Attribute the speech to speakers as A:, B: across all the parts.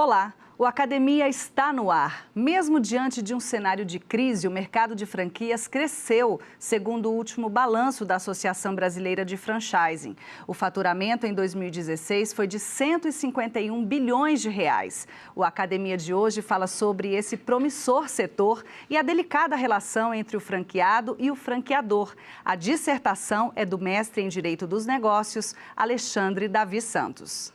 A: Olá, o Academia está no ar. Mesmo diante de um cenário de crise, o mercado de franquias cresceu, segundo o último balanço da Associação Brasileira de Franchising. O faturamento em 2016 foi de 151 bilhões de reais. O Academia de hoje fala sobre esse promissor setor e a delicada relação entre o franqueado e o franqueador. A dissertação é do mestre em Direito dos Negócios, Alexandre Davi Santos.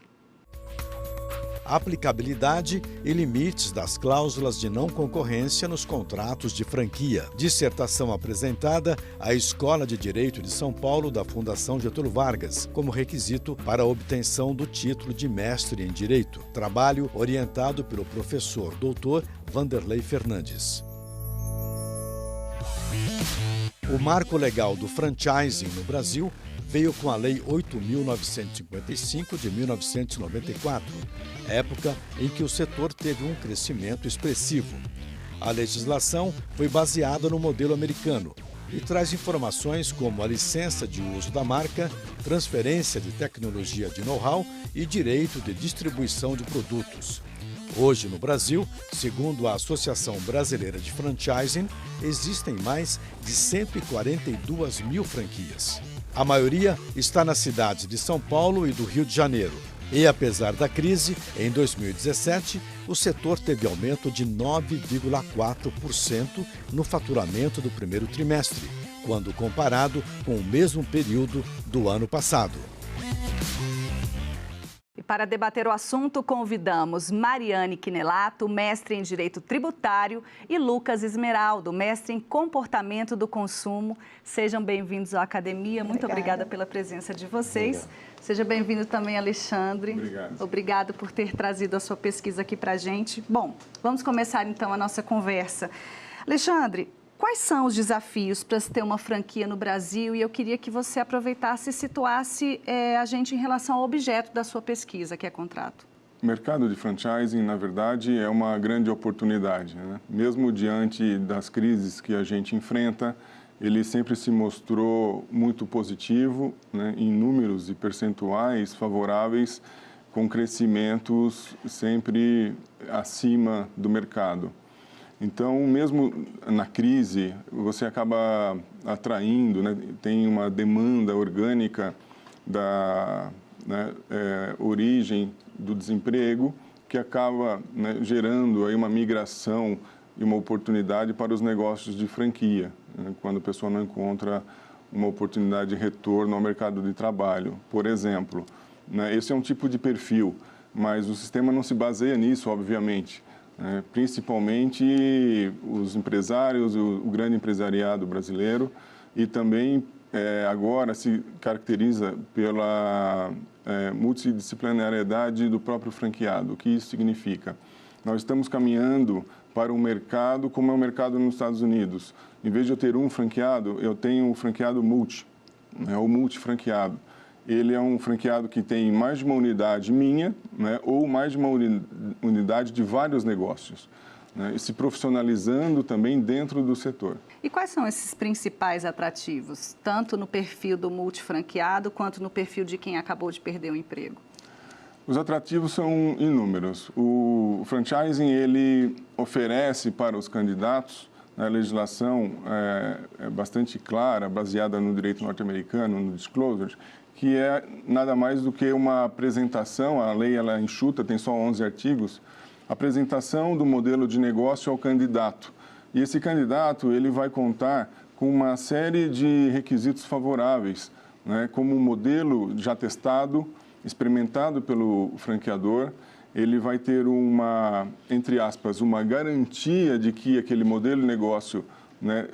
B: Aplicabilidade e limites das cláusulas de não concorrência nos contratos de franquia. Dissertação apresentada à Escola de Direito de São Paulo da Fundação Getúlio Vargas, como requisito para a obtenção do título de mestre em Direito. Trabalho orientado pelo professor doutor Vanderlei Fernandes. O marco legal do franchising no Brasil veio com a Lei 8.955 de 1994, época em que o setor teve um crescimento expressivo. A legislação foi baseada no modelo americano e traz informações como a licença de uso da marca, transferência de tecnologia de know-how e direito de distribuição de produtos. Hoje, no Brasil, segundo a Associação Brasileira de Franchising, existem mais de 142 mil franquias. A maioria está nas cidades de São Paulo e do Rio de Janeiro. E, apesar da crise, em 2017, o setor teve aumento de 9,4% no faturamento do primeiro trimestre, quando comparado com o mesmo período do ano passado.
A: Para debater o assunto, convidamos Mariane Quinelato, mestre em Direito Tributário, e Lucas Esmeraldo, mestre em Comportamento do Consumo. Sejam bem-vindos à Academia. Muito obrigada pela presença de vocês. Obrigado. Seja bem-vindo também, Alexandre.
C: Obrigado.
A: Obrigado por ter trazido a sua pesquisa aqui para a gente. Bom, vamos começar então a nossa conversa. Alexandre, quais são os desafios para se ter uma franquia no Brasil? E eu queria que você aproveitasse e situasse a gente em relação ao objeto da sua pesquisa, que é contrato.
C: O mercado de franchising, na verdade, é uma grande oportunidade, né? Mesmo diante das crises que a gente enfrenta, ele sempre se mostrou muito positivo, né, em números e percentuais favoráveis, com crescimentos sempre acima do mercado. Então, mesmo na crise, você acaba atraindo, né, tem uma demanda orgânica da origem do desemprego, que acaba, né, gerando aí uma migração e uma oportunidade para os negócios de franquia, né, quando a pessoa não encontra uma oportunidade de retorno ao mercado de trabalho. Por exemplo, né, esse é um tipo de perfil, mas o sistema não se baseia nisso, obviamente. Principalmente os empresários, o grande empresariado brasileiro, e também agora se caracteriza pela multidisciplinariedade do próprio franqueado. O que isso significa? Nós estamos caminhando para um mercado como é o mercado nos Estados Unidos. Em vez de eu ter um franqueado, eu tenho um franqueado multi, né, ou multifranqueado. Ele é um franqueado que tem mais de uma unidade minha, né, ou mais de uma unidade de vários negócios, né, e se profissionalizando também dentro do setor.
A: E quais são esses principais atrativos, tanto no perfil do multifranqueado quanto no perfil de quem acabou de perder o emprego?
C: Os atrativos são inúmeros. O franchising, ele oferece para os candidatos, a legislação é bastante clara, baseada no direito norte-americano, no disclosure, que é nada mais do que uma apresentação, a lei ela é enxuta, tem só 11 artigos, apresentação do modelo de negócio ao candidato. E esse candidato ele vai contar com uma série de requisitos favoráveis, né, como um modelo já testado, experimentado pelo franqueador, ele vai ter uma, entre aspas, uma garantia de que aquele modelo de negócio, né,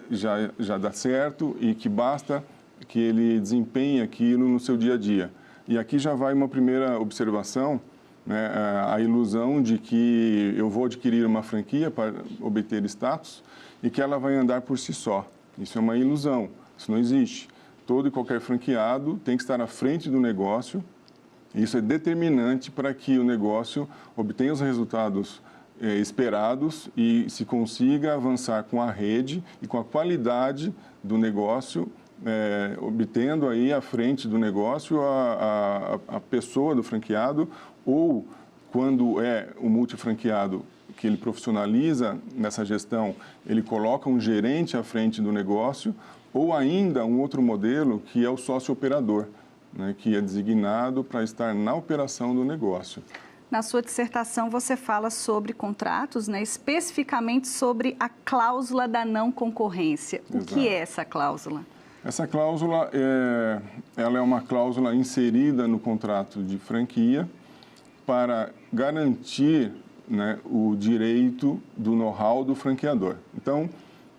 C: já dá certo e que basta que ele desempenhe aquilo no seu dia a dia. E aqui já vai uma primeira observação, né, a ilusão de que eu vou adquirir uma franquia para obter status e que ela vai andar por si só. Isso é uma ilusão, isso não existe. Todo e qualquer franqueado tem que estar à frente do negócio. Isso é determinante para que o negócio obtenha os resultados esperados e se consiga avançar com a rede e com a qualidade do negócio, obtendo aí à frente do negócio a pessoa do franqueado ou quando é o multifranqueado que ele profissionaliza nessa gestão, ele coloca um gerente à frente do negócio, ou ainda um outro modelo que é o sócio-operador, né, que é designado para estar na operação do negócio.
A: Na sua dissertação, você fala sobre contratos, né, especificamente sobre a cláusula da não concorrência. O que é essa cláusula?
C: Essa cláusula ela é uma cláusula inserida no contrato de franquia para garantir, né, o direito do know-how do franqueador. Então,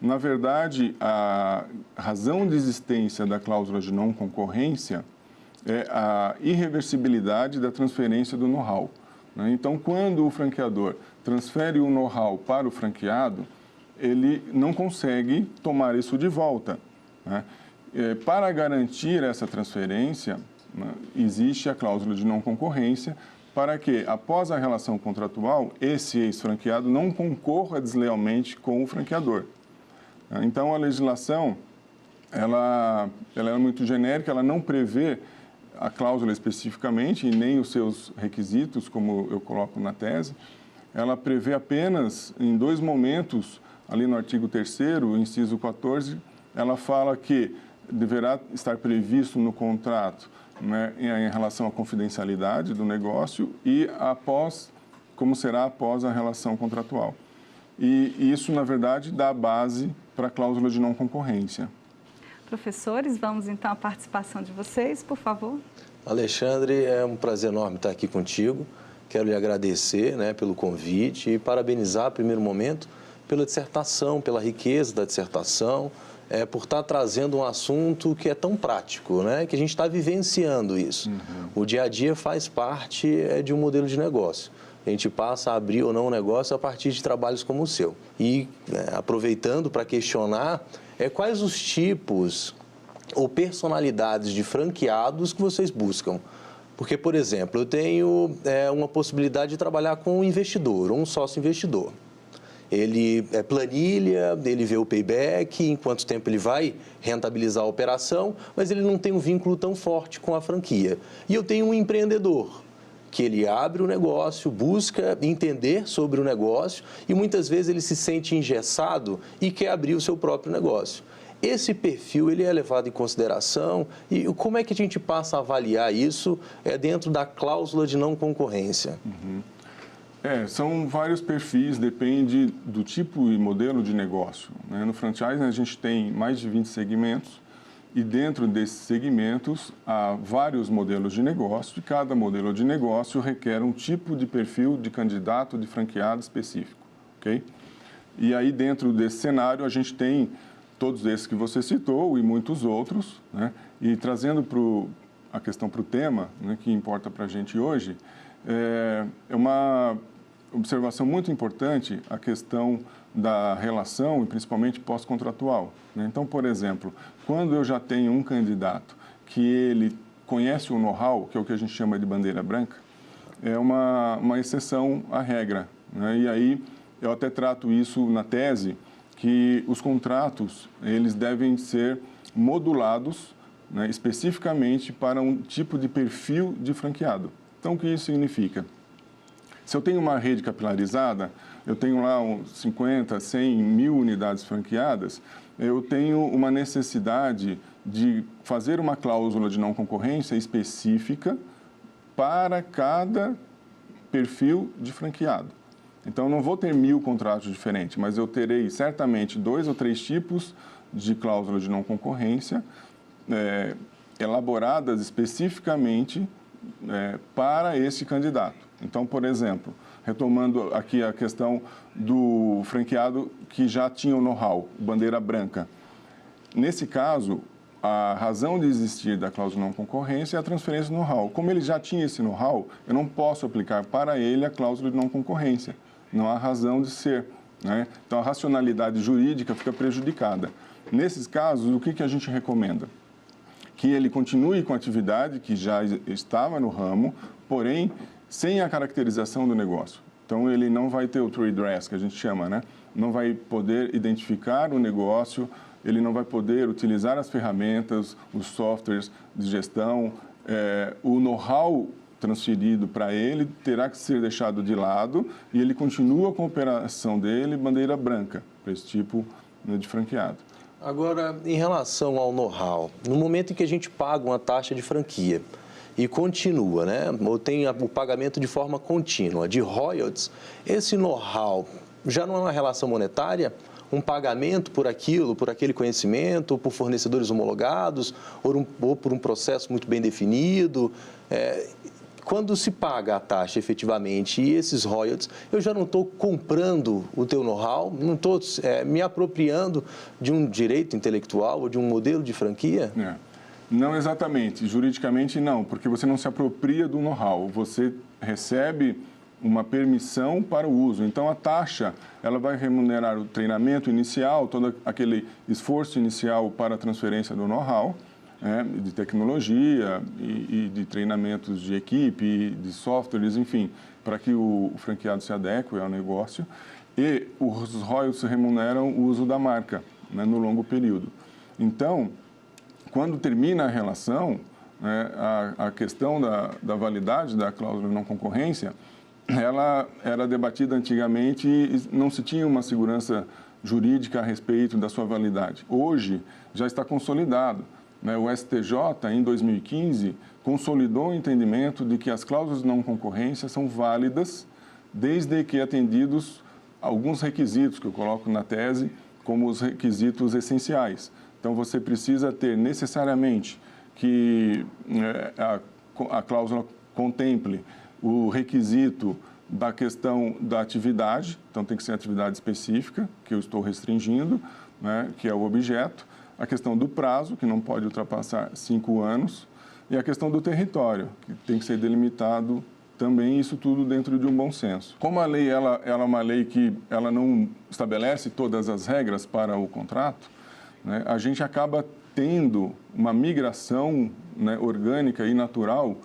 C: na verdade, a razão de existência da cláusula de não concorrência é a irreversibilidade da transferência do know-how. Né? Então, quando o franqueador transfere o know-how para o franqueado, ele não consegue tomar isso de volta. Né? Para garantir essa transferência, né, existe a cláusula de não concorrência para que, após a relação contratual, esse ex-franqueado não concorra deslealmente com o franqueador. Então, a legislação ela é muito genérica, ela não prevê a cláusula especificamente e nem os seus requisitos, como eu coloco na tese. Ela prevê apenas em 2 momentos, ali no artigo 3º, inciso 14, ela fala que deverá estar previsto no contrato, né, em relação à confidencialidade do negócio e após, como será após a relação contratual. E isso, na verdade, dá base para a cláusula de não concorrência.
A: Professores, vamos então à participação de vocês, por favor.
D: Alexandre, é um prazer enorme estar aqui contigo. Quero lhe agradecer, né, pelo convite e parabenizar, em primeiro momento, pela dissertação, pela riqueza da dissertação, por estar trazendo um assunto que é tão prático, né, que a gente está vivenciando isso. O dia a dia faz parte de um modelo de negócio. A gente passa a abrir ou não um negócio a partir de trabalhos como o seu. E, aproveitando para questionar, quais os tipos ou personalidades de franqueados que vocês buscam? Porque, por exemplo, eu tenho uma possibilidade de trabalhar com um investidor, um sócio investidor. Ele planilha, ele vê o payback, em quanto tempo ele vai rentabilizar a operação, mas ele não tem um vínculo tão forte com a franquia. E eu tenho um empreendedor, que ele abre o negócio, busca entender sobre o negócio e muitas vezes ele se sente engessado e quer abrir o seu próprio negócio. Esse perfil ele é levado em consideração e como é que a gente passa a avaliar isso dentro da cláusula de não concorrência?
C: São vários perfis, depende do tipo e modelo de negócio. Né? No franchising a gente tem mais de 20 segmentos e dentro desses segmentos há vários modelos de negócio e cada modelo de negócio requer um tipo de perfil de candidato de franqueado específico. Okay? E aí dentro desse cenário a gente tem todos esses que você citou e muitos outros, né? E trazendo a questão para o tema, né, que importa para a gente hoje, é uma observação muito importante a questão da relação, e principalmente pós-contratual. Né? Então, por exemplo, quando eu já tenho um candidato que ele conhece o know-how, que é o que a gente chama de bandeira branca, é uma exceção à regra. Né? E aí eu até trato isso na tese, que os contratos eles devem ser modulados, né, especificamente para um tipo de perfil de franqueado. Então, o que isso significa? Se eu tenho uma rede capilarizada, eu tenho lá 50, 100, 1000 unidades franqueadas, eu tenho uma necessidade de fazer uma cláusula de não concorrência específica para cada perfil de franqueado. Então, eu não vou ter 1000 contratos diferentes, mas eu terei certamente 2 ou 3 tipos de cláusula de não concorrência elaboradas especificamente para esse candidato. Então, por exemplo, retomando aqui a questão do franqueado que já tinha o know-how, bandeira branca. Nesse caso, a razão de existir da cláusula de não concorrência é a transferência do know-how. Como ele já tinha esse know-how, eu não posso aplicar para ele a cláusula de não concorrência. Não há razão de ser. Né? Então, a racionalidade jurídica fica prejudicada. Nesses casos, o que a gente recomenda? Que ele continue com a atividade que já estava no ramo, porém, sem a caracterização do negócio. Então, ele não vai ter o trade dress, que a gente chama, né? Não vai poder identificar o negócio, ele não vai poder utilizar as ferramentas, os softwares de gestão, o know-how transferido para ele terá que ser deixado de lado e ele continua com a operação dele bandeira branca para esse tipo, né, de franqueado.
D: Agora, em relação ao know-how, no momento em que a gente paga uma taxa de franquia e continua, né, ou tem o pagamento de forma contínua de royalties, esse know-how já não é uma relação monetária? Um pagamento por aquilo, por aquele conhecimento, por fornecedores homologados, ou por um processo muito bem definido? Quando se paga a taxa efetivamente e esses royalties, eu já não estou comprando o teu know-how, não estou me apropriando de um direito intelectual ou de um modelo de franquia?
C: Não exatamente, juridicamente não, porque você não se apropria do know-how, você recebe uma permissão para o uso. Então, a taxa ela vai remunerar o treinamento inicial, todo aquele esforço inicial para a transferência do know-how, de tecnologia e de treinamentos de equipe, de softwares, enfim, para que o franqueado se adeque ao negócio. E os royalties remuneram o uso da marca, né, no longo período. Então, quando termina a relação, né, a questão da validade da cláusula de não concorrência, ela era debatida antigamente e não se tinha uma segurança jurídica a respeito da sua validade. Hoje, já está consolidado. O STJ, em 2015, consolidou o entendimento de que as cláusulas de não concorrência são válidas desde que atendidos alguns requisitos que eu coloco na tese como os requisitos essenciais. Então, você precisa ter necessariamente que a cláusula contemple o requisito da questão da atividade, então tem que ser atividade específica, que eu estou restringindo, né, que é o objeto, a questão do prazo, que não pode ultrapassar 5 anos, e a questão do território, que tem que ser delimitado também, isso tudo dentro de um bom senso. Como a lei ela é uma lei que ela não estabelece todas as regras para o contrato, né, a gente acaba tendo uma migração, né, orgânica e natural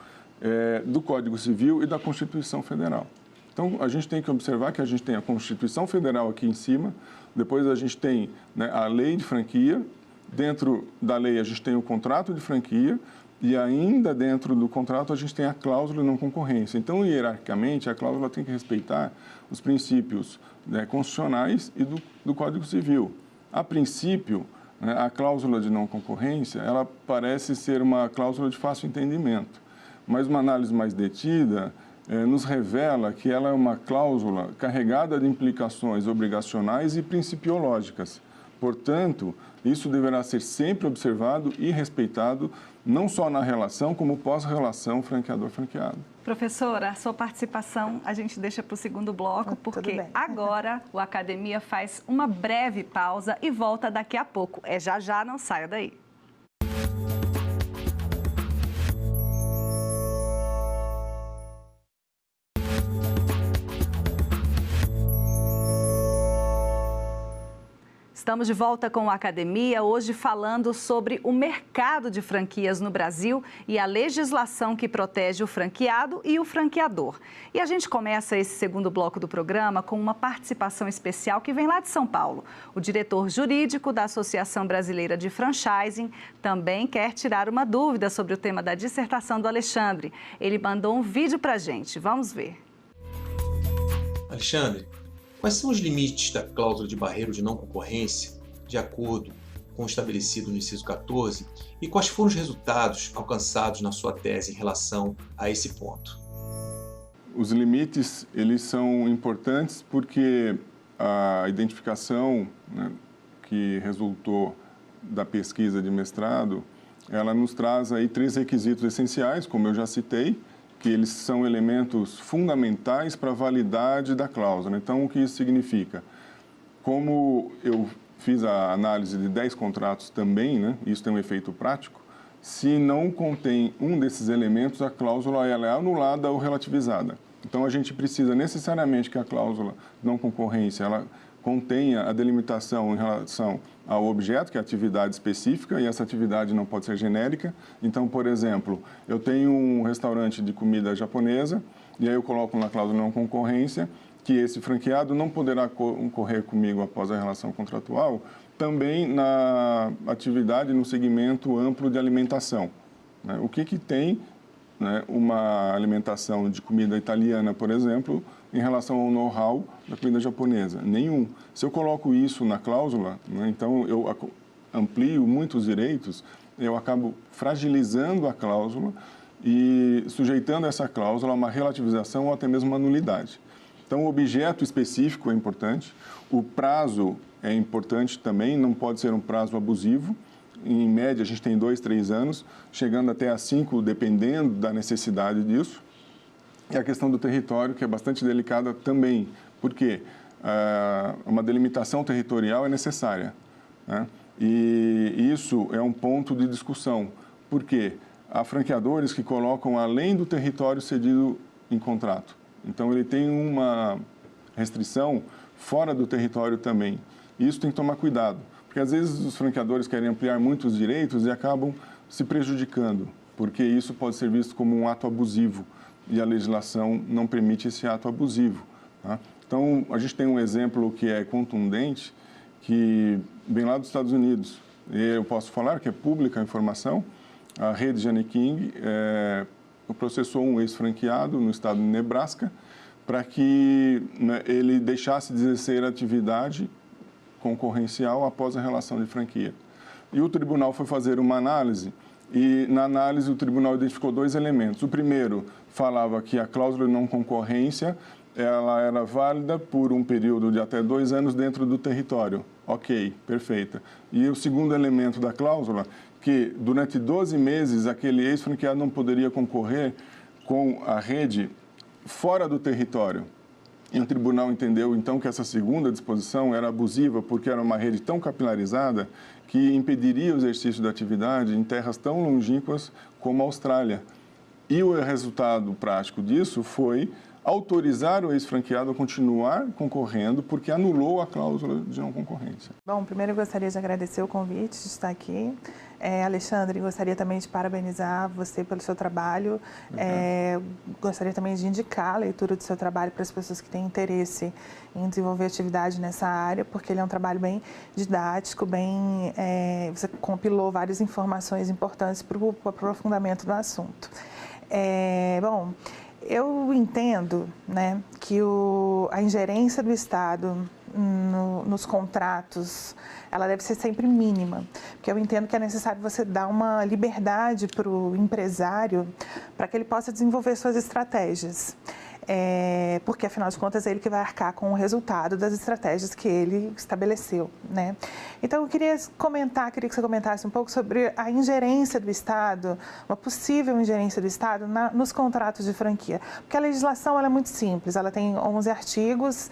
C: do Código Civil e da Constituição Federal. Então, a gente tem que observar que a gente tem a Constituição Federal aqui em cima, depois a gente tem, né, a lei de franquia, dentro da lei a gente tem o contrato de franquia e ainda dentro do contrato a gente tem a cláusula de não concorrência. Então, hierarquicamente, a cláusula tem que respeitar os princípios, né, constitucionais e do Código Civil. A princípio, né, a cláusula de não concorrência, ela parece ser uma cláusula de fácil entendimento. Mas uma análise mais detida nos revela que ela é uma cláusula carregada de implicações obrigacionais e principiológicas. Portanto, isso deverá ser sempre observado e respeitado, não só na relação, como pós-relação franqueador-franqueado.
A: Professora, a sua participação a gente deixa para o segundo bloco, porque agora o Academia faz uma breve pausa e volta daqui a pouco. Já, não saia daí. Estamos de volta com a Academia, hoje falando sobre o mercado de franquias no Brasil e a legislação que protege o franqueado e o franqueador. E a gente começa esse segundo bloco do programa com uma participação especial que vem lá de São Paulo. O diretor jurídico da Associação Brasileira de Franchising também quer tirar uma dúvida sobre o tema da dissertação do Alexandre. Ele mandou um vídeo para a gente, vamos ver.
E: Alexandre, quais são os limites da cláusula de barreira de não concorrência, de acordo com o estabelecido no inciso 14, e quais foram os resultados alcançados na sua tese em relação a esse ponto?
C: Os limites, eles são importantes porque a identificação, né, que resultou da pesquisa de mestrado, ela nos traz aí 3 requisitos essenciais, como eu já citei, que eles são elementos fundamentais para a validade da cláusula. Então, o que isso significa? Como eu fiz a análise de 10 contratos também, né, isso tem um efeito prático, se não contém um desses elementos, a cláusula ela é anulada ou relativizada. Então, a gente precisa necessariamente que a cláusula de não concorrência ela contenha a delimitação em relação ao objeto, que é a atividade específica, e essa atividade não pode ser genérica. Então, por exemplo, eu tenho um restaurante de comida japonesa, e aí eu coloco na cláusula de não concorrência que esse franqueado não poderá concorrer comigo após a relação contratual, também na atividade no segmento amplo de alimentação. O que tem né, uma alimentação de comida italiana, por exemplo, em relação ao know-how da comida japonesa? Nenhum. Se eu coloco isso na cláusula, né, então eu amplio muitos direitos, eu acabo fragilizando a cláusula e sujeitando essa cláusula a uma relativização ou até mesmo uma nulidade. Então, o objeto específico é importante, o prazo é importante também, não pode ser um prazo abusivo. Em média, a gente tem 2, 3 anos, chegando até a 5, dependendo da necessidade disso. E a questão do território, que é bastante delicada também, porque uma delimitação territorial é necessária, né? E isso é um ponto de discussão, porque há franqueadores que colocam além do território cedido em contrato. Então, ele tem uma restrição fora do território também. E isso tem que tomar cuidado, porque às vezes os franqueadores querem ampliar muitos direitos e acabam se prejudicando, porque isso pode ser visto como um ato abusivo e a legislação não permite esse ato abusivo, tá? Então, a gente tem um exemplo que é contundente, que vem lá dos Estados Unidos. Eu posso falar que é pública a informação. A rede Jane King processou um ex-franqueado no estado de Nebraska para que, né, ele deixasse de exercer atividade concorrencial após a relação de franquia. E o tribunal foi fazer uma análise e, na análise, o tribunal identificou 2 elementos. O primeiro falava que a cláusula de não concorrência ela era válida por um período de até 2 anos dentro do território. Ok, perfeita. E o segundo elemento da cláusula, que durante 12 meses aquele ex-franqueado não poderia concorrer com a rede fora do território. E o tribunal entendeu, então, que essa segunda disposição era abusiva porque era uma rede tão capilarizada que impediria o exercício da atividade em terras tão longínquas como a Austrália. E o resultado prático disso foi autorizar o ex-franqueado a continuar concorrendo porque anulou a cláusula de não concorrência.
F: Bom, primeiro eu gostaria de agradecer o convite de estar aqui. Alexandre, gostaria também de parabenizar você pelo seu trabalho. Gostaria também de indicar a leitura do seu trabalho para as pessoas que têm interesse em desenvolver atividade nessa área, porque ele é um trabalho bem didático, você compilou várias informações importantes para o aprofundamento do assunto. Bom, eu entendo, né, que a ingerência do Estado nos contratos, ela deve ser sempre mínima, porque eu entendo que é necessário você dar uma liberdade para o empresário para que ele possa desenvolver suas estratégias. Porque, afinal de contas, é ele que vai arcar com o resultado das estratégias que ele estabeleceu, né? Então, eu queria que você comentasse um pouco sobre a ingerência do Estado, uma possível ingerência do Estado nos contratos de franquia. Porque a legislação ela é muito simples, ela tem 11 artigos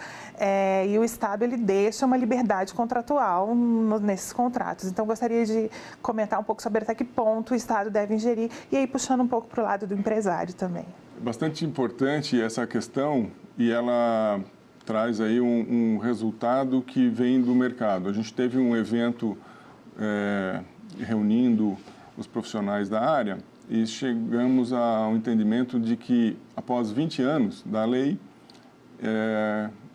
F: e o Estado ele deixa uma liberdade contratual nesses contratos. Então, eu gostaria de comentar um pouco sobre até que ponto o Estado deve ingerir e aí puxando um pouco para o lado do empresário também.
C: Bastante importante essa questão e ela traz aí um resultado que vem do mercado. A gente teve um evento reunindo os profissionais da área e chegamos ao entendimento de que após 20 anos da lei,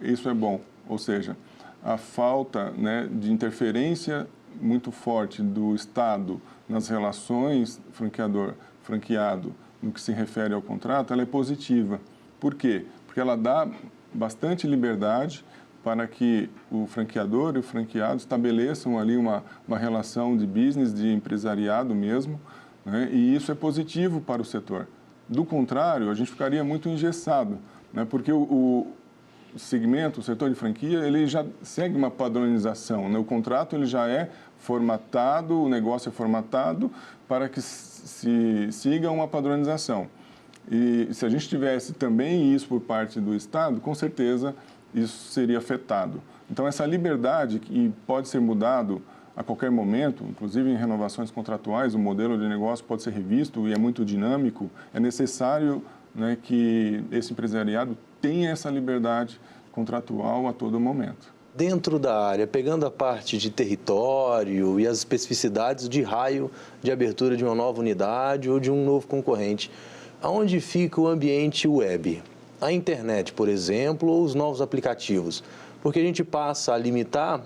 C: isso é bom. Ou seja, a falta, né, de interferência muito forte do Estado nas relações franqueador-franqueado no que se refere ao contrato, ela é positiva. Por quê? Porque ela dá bastante liberdade para que o franqueador e o franqueado estabeleçam ali uma relação de business, de empresariado mesmo, né? E isso é positivo para o setor. Do contrário, a gente ficaria muito engessado, né? Porque o segmento, o setor de franquia, ele já segue uma padronização, né? O contrato ele já é formatado, o negócio é formatado para que se siga uma padronização. E se a gente tivesse também isso por parte do Estado, com certeza isso seria afetado. Então, essa liberdade que pode ser mudado a qualquer momento, inclusive em renovações contratuais, o modelo de negócio pode ser revisto e é muito dinâmico, é necessário, né, que esse empresariado tenha essa liberdade contratual a todo momento.
D: Dentro da área, pegando a parte de território e as especificidades de raio de abertura de uma nova unidade ou de um novo concorrente, aonde fica o ambiente web? A internet, por exemplo, ou os novos aplicativos? Porque a gente passa a limitar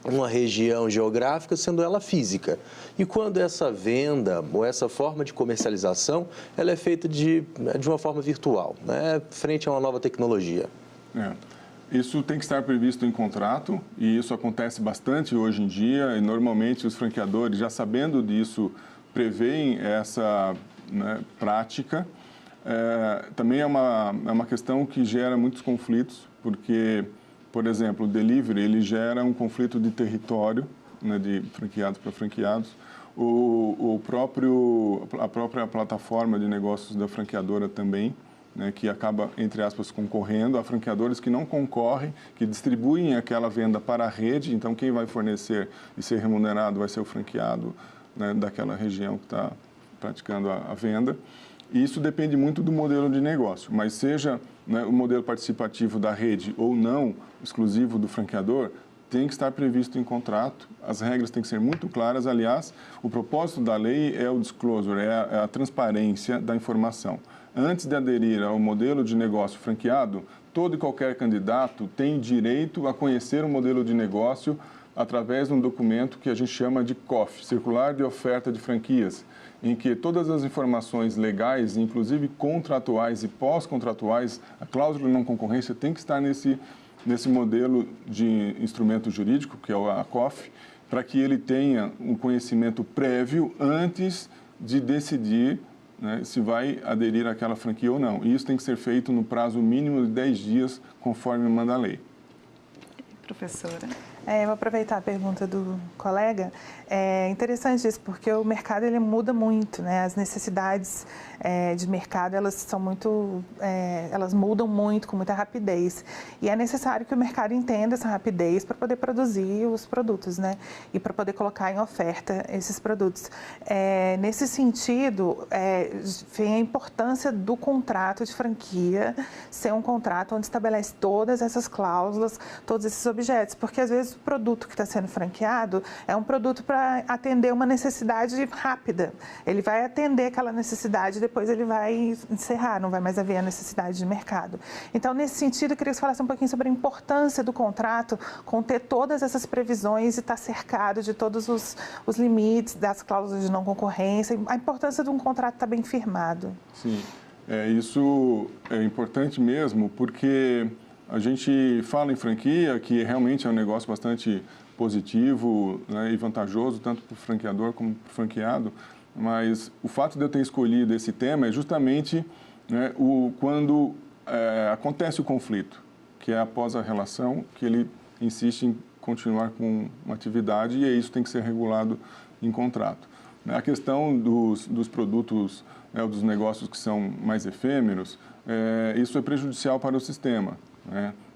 D: uma região geográfica, sendo ela física. E quando essa venda ou essa forma de comercialização, ela é feita de uma forma virtual, né, frente a uma nova tecnologia.
C: Isso tem que estar previsto em contrato e isso acontece bastante hoje em dia e normalmente os franqueadores, já sabendo disso, preveem essa, né, prática. Também é uma questão que gera muitos conflitos, porque, por exemplo, o delivery ele gera um conflito de território, né, de franqueados para franqueados. A própria plataforma de negócios da franqueadora também, né, que acaba, entre aspas, concorrendo. Há franqueadores que não concorrem, que distribuem aquela venda para a rede, então quem vai fornecer e ser remunerado vai ser o franqueado, né, daquela região que está praticando a venda. E isso depende muito do modelo de negócio, mas seja, né, o modelo participativo da rede ou não, exclusivo do franqueador, tem que estar previsto em contrato, as regras têm que ser muito claras. Aliás, o propósito da lei é o disclosure, é a transparência da informação. Antes de aderir ao modelo de negócio franqueado, todo e qualquer candidato tem direito a conhecer o modelo de negócio através de um documento que a gente chama de COF, Circular de Oferta de Franquias, em que todas as informações legais, inclusive contratuais e pós-contratuais, a cláusula de não concorrência tem que estar nesse modelo de instrumento jurídico, que é a COF, para que ele tenha um conhecimento prévio antes de decidir, né, se vai aderir àquela franquia ou não. E isso tem que ser feito no prazo mínimo de 10 dias, conforme manda a lei.
A: Professora.
F: Vou aproveitar a pergunta do colega. É interessante isso, porque o mercado ele muda muito, né? As necessidades de mercado elas mudam muito, com muita rapidez. E é necessário que o mercado entenda essa rapidez para poder produzir os produtos, né? E para poder colocar em oferta esses produtos. Nesse sentido, vem a importância do contrato de franquia ser um contrato onde estabelece todas essas cláusulas, todos esses objetos, porque às vezes o produto que está sendo franqueado é um produto para atender uma necessidade rápida. Ele vai atender aquela necessidade, depois ele vai encerrar, não vai mais haver a necessidade de mercado. Então, nesse sentido, eu queria que você falasse um pouquinho sobre a importância do contrato, conter todas essas previsões e estar cercado de todos os limites das cláusulas de não concorrência, a importância de um contrato estar bem firmado.
C: Sim, isso é importante mesmo, porque a gente fala em franquia, que realmente é um negócio bastante positivo, né, e vantajoso, tanto para o franqueador como para o franqueado, mas o fato de eu ter escolhido esse tema é justamente, né, quando acontece o conflito, que é após a relação, que ele insiste em continuar com uma atividade e isso tem que ser regulado em contrato. A questão dos produtos, dos negócios que são mais efêmeros, isso é prejudicial para o sistema.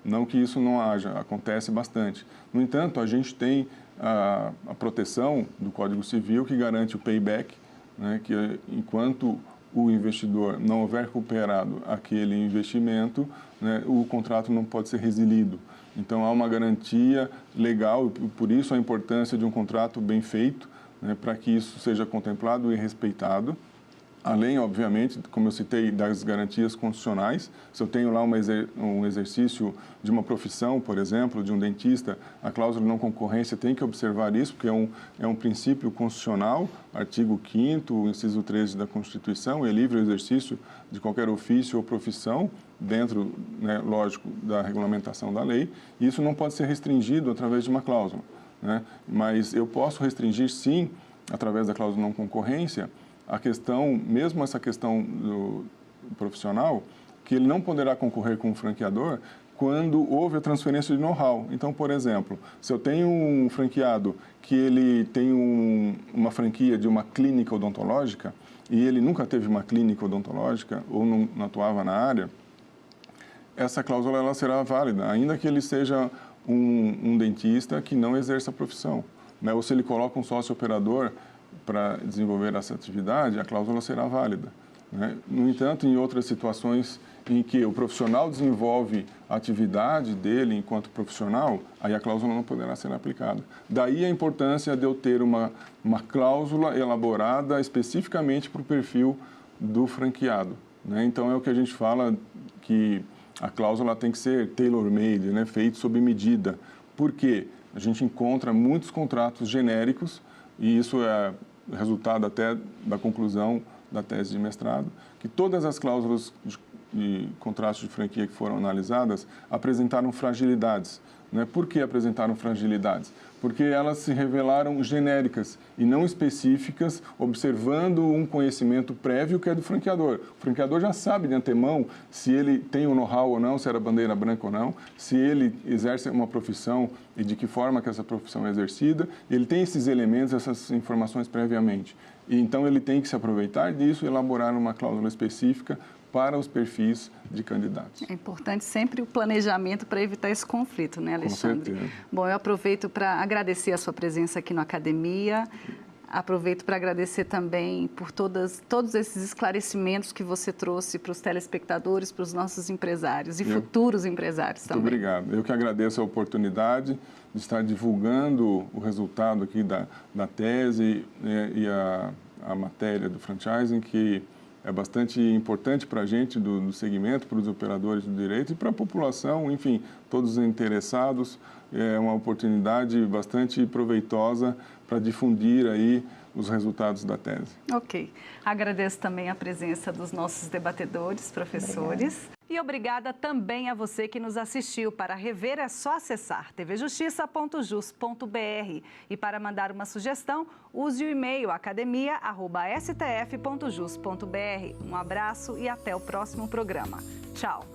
C: Não que isso não haja, acontece bastante. No entanto, a gente tem a proteção do Código Civil que garante o payback, né, que enquanto o investidor não houver recuperado aquele investimento, né, o contrato não pode ser resilido. Então, há uma garantia legal e por isso a importância de um contrato bem feito, né, para que isso seja contemplado e respeitado. Além, obviamente, como eu citei, das garantias constitucionais. Se eu tenho lá um exercício de uma profissão, por exemplo, de um dentista, a cláusula de não concorrência tem que observar isso, porque é um princípio constitucional, artigo 5º, inciso 13 da Constituição, é livre o exercício de qualquer ofício ou profissão, dentro, né, lógico, da regulamentação da lei, e isso não pode ser restringido através de uma cláusula, né? Mas eu posso restringir, sim, através da cláusula de não concorrência, a questão, mesmo essa questão do profissional, que ele não poderá concorrer com o franqueador quando houve a transferência de know-how. Então, por exemplo, se eu tenho um franqueado que ele tem uma franquia de uma clínica odontológica e ele nunca teve uma clínica odontológica ou não atuava na área, essa cláusula ela será válida, ainda que ele seja um dentista que não exerça a profissão, né? Ou se ele coloca um sócio operador para desenvolver essa atividade, a cláusula será válida, né? No entanto, em outras situações em que o profissional desenvolve a atividade dele enquanto profissional, aí a cláusula não poderá ser aplicada. Daí a importância de eu ter uma cláusula elaborada especificamente para o perfil do franqueado, né? Então, é o que a gente fala que a cláusula tem que ser tailor-made, né? Feito sob medida. Por quê? a gente encontra muitos contratos genéricos, e isso é resultado até da conclusão da tese de mestrado, que todas as cláusulas de contratos de franquia que foram analisadas apresentaram fragilidades. Né? Por que apresentaram fragilidades? Porque elas se revelaram genéricas e não específicas, observando um conhecimento prévio que é do franqueador. O franqueador já sabe de antemão se ele tem o know-how ou não, se era bandeira branca ou não, se ele exerce uma profissão e de que forma que essa profissão é exercida. Ele tem esses elementos, essas informações previamente. E então ele tem que se aproveitar disso e elaborar uma cláusula específica para os perfis de candidatos.
A: É importante sempre o planejamento para evitar esse conflito, né, Alexandre?
C: Com certeza.
A: Bom, eu aproveito para agradecer a sua presença aqui no Academia, aproveito para agradecer também por todos esses esclarecimentos que você trouxe para os telespectadores, para os nossos empresários e futuros empresários também.
C: Muito obrigado. Eu que agradeço a oportunidade de estar divulgando o resultado aqui da tese e a matéria do franchising, que é bastante importante para a gente do segmento, para os operadores do direito e para a população, enfim, todos os interessados. É uma oportunidade bastante proveitosa para difundir aí os resultados da tese.
A: Ok. Agradeço também a presença dos nossos debatedores, professores. Obrigada. E obrigada também a você que nos assistiu. Para rever é só acessar tvjustiça.jus.br e para mandar uma sugestão, use o e-mail academia@stf.jus.br. Um abraço e até o próximo programa. Tchau!